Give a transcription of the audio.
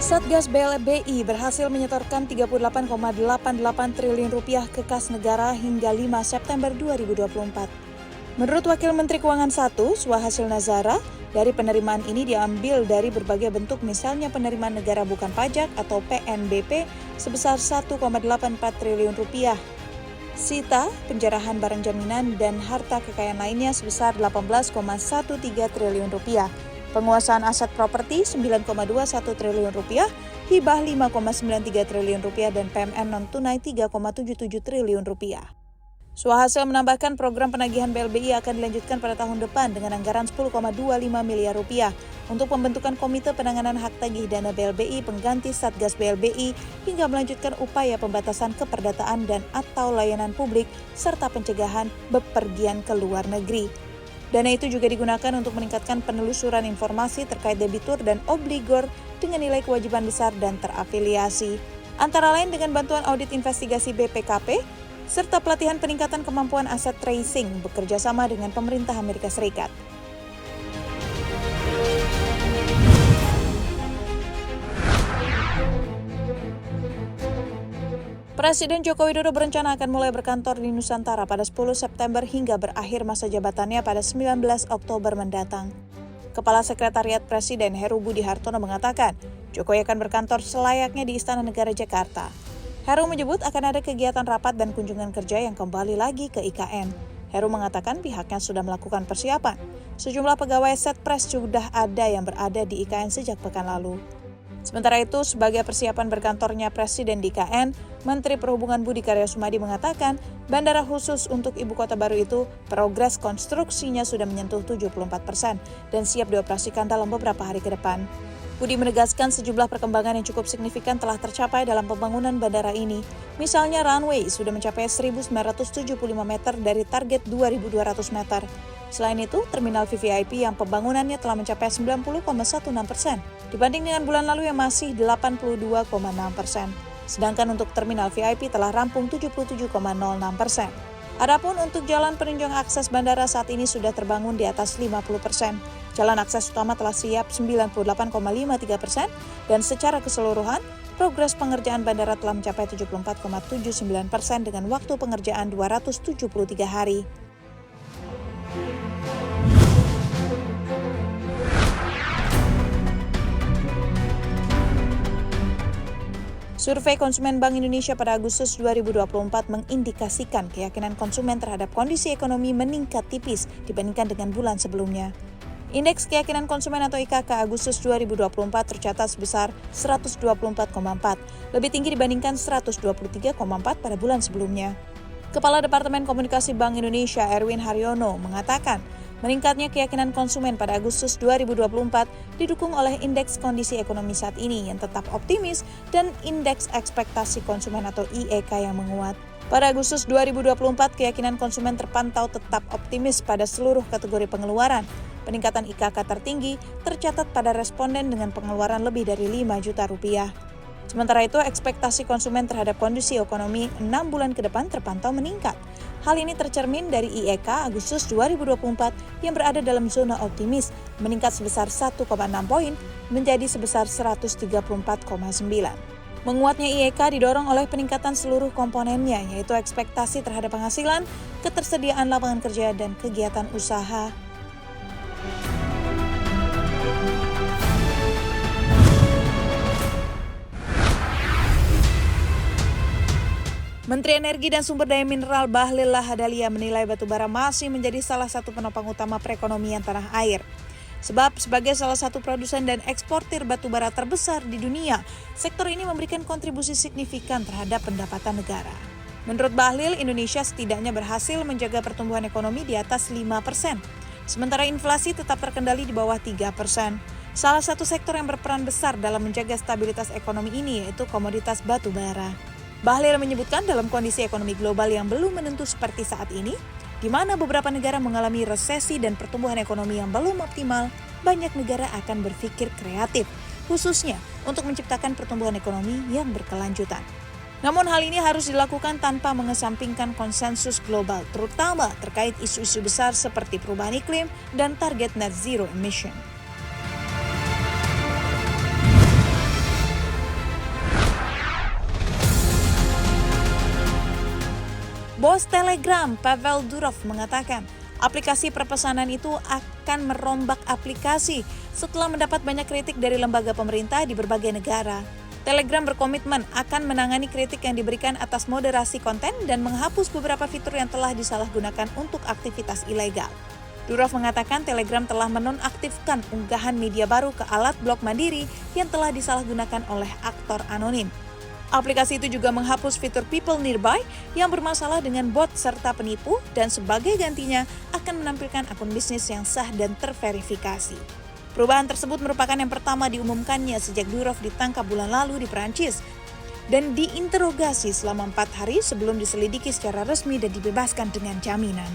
Satgas BLBI berhasil menyetorkan Rp38,88 triliun ke kas negara hingga 5 September 2024. Menurut Wakil Menteri Keuangan 1, Suhasil Nazara, dari penerimaan ini diambil dari berbagai bentuk misalnya penerimaan negara bukan pajak atau PNBP sebesar Rp1,84 triliun, sita, penjarahan barang jaminan, dan harta kekayaan lainnya sebesar Rp18,13 triliun, penguasaan aset properti Rp9,21 triliun, hibah Rp5,93 triliun, dan PMN non-tunai Rp3,77 triliun. Suhasil menambahkan program penagihan BLBI akan dilanjutkan pada tahun depan dengan anggaran Rp10,25 miliar untuk pembentukan Komite Penanganan Hak Tagih Dana BLBI pengganti Satgas BLBI hingga melanjutkan upaya pembatasan keperdataan dan atau layanan publik serta pencegahan bepergian ke luar negeri. Dana itu juga digunakan untuk meningkatkan penelusuran informasi terkait debitur dan obligor dengan nilai kewajiban besar dan terafiliasi. Antara lain dengan bantuan audit investigasi BPKP, serta pelatihan peningkatan kemampuan aset tracing bekerja sama dengan pemerintah Amerika Serikat. Presiden Joko Widodo berencana akan mulai berkantor di Nusantara pada 10 September hingga berakhir masa jabatannya pada 19 Oktober mendatang. Kepala Sekretariat Presiden Heru Budi Hartono mengatakan, Jokowi akan berkantor selayaknya di Istana Negara Jakarta. Heru menyebut akan ada kegiatan rapat dan kunjungan kerja yang kembali lagi ke IKN. Heru mengatakan pihaknya sudah melakukan persiapan. Sejumlah pegawai Setpres sudah ada yang berada di IKN sejak pekan lalu. Sementara itu, sebagai persiapan berkantornya Presiden di IKN, Menteri Perhubungan Budi Karya Sumadi mengatakan bandara khusus untuk ibu kota baru itu progres konstruksinya sudah menyentuh 74% dan siap dioperasikan dalam beberapa hari ke depan. Budi menegaskan sejumlah perkembangan yang cukup signifikan telah tercapai dalam pembangunan bandara ini. Misalnya runway sudah mencapai 1.975 meter dari target 2.200 meter. Selain itu, terminal VVIP yang pembangunannya telah mencapai 90,16% dibanding dengan bulan lalu yang masih 82,6%. Sedangkan untuk terminal VIP telah rampung 77,06%. Adapun untuk jalan penunjang akses bandara saat ini sudah terbangun di atas 50%. Jalan akses utama telah siap 98,53% dan secara keseluruhan, progres pengerjaan bandara telah mencapai 74,79% dengan waktu pengerjaan 273 hari. Survei konsumen Bank Indonesia pada Agustus 2024 mengindikasikan keyakinan konsumen terhadap kondisi ekonomi meningkat tipis dibandingkan dengan bulan sebelumnya. Indeks keyakinan konsumen atau IKK Agustus 2024 tercatat sebesar 124,4, lebih tinggi dibandingkan 123,4 pada bulan sebelumnya. Kepala Departemen Komunikasi Bank Indonesia Erwin Haryono mengatakan, meningkatnya keyakinan konsumen pada Agustus 2024 didukung oleh indeks kondisi ekonomi saat ini yang tetap optimis dan indeks ekspektasi konsumen atau IEK yang menguat. Pada Agustus 2024, keyakinan konsumen terpantau tetap optimis pada seluruh kategori pengeluaran. Peningkatan IKK tertinggi tercatat pada responden dengan pengeluaran lebih dari Rp5 juta. Sementara itu, ekspektasi konsumen terhadap kondisi ekonomi 6 bulan ke depan terpantau meningkat. Hal ini tercermin dari IEK Agustus 2024 yang berada dalam zona optimis, meningkat sebesar 1,6 poin menjadi sebesar 134,9. Menguatnya IEK didorong oleh peningkatan seluruh komponennya, yaitu ekspektasi terhadap penghasilan, ketersediaan lapangan kerja, dan kegiatan usaha. Menteri Energi dan Sumber Daya Mineral Bahlil Lahadalia menilai batubara masih menjadi salah satu penopang utama perekonomian tanah air. Sebab sebagai salah satu produsen dan eksportir batubara terbesar di dunia, sektor ini memberikan kontribusi signifikan terhadap pendapatan negara. Menurut Bahlil, Indonesia setidaknya berhasil menjaga pertumbuhan ekonomi di atas 5%. Sementara inflasi tetap terkendali di bawah 3%. Salah satu sektor yang berperan besar dalam menjaga stabilitas ekonomi ini yaitu komoditas batubara. Bahlil menyebutkan dalam kondisi ekonomi global yang belum menentu seperti saat ini, di mana beberapa negara mengalami resesi dan pertumbuhan ekonomi yang belum optimal, banyak negara akan berpikir kreatif, khususnya untuk menciptakan pertumbuhan ekonomi yang berkelanjutan. Namun hal ini harus dilakukan tanpa mengesampingkan konsensus global, terutama terkait isu-isu besar seperti perubahan iklim dan target net zero emission. Komisaris Telegram, Pavel Durov, mengatakan aplikasi perpesanan itu akan merombak aplikasi setelah mendapat banyak kritik dari lembaga pemerintah di berbagai negara. Telegram berkomitmen akan menangani kritik yang diberikan atas moderasi konten dan menghapus beberapa fitur yang telah disalahgunakan untuk aktivitas ilegal. Durov mengatakan Telegram telah menonaktifkan unggahan media baru ke alat blok mandiri yang telah disalahgunakan oleh aktor anonim. Aplikasi itu juga menghapus fitur People Nearby yang bermasalah dengan bot serta penipu dan sebagai gantinya akan menampilkan akun bisnis yang sah dan terverifikasi. Perubahan tersebut merupakan yang pertama diumumkannya sejak Durov ditangkap bulan lalu di Perancis dan diinterogasi selama 4 hari sebelum diselidiki secara resmi dan dibebaskan dengan jaminan.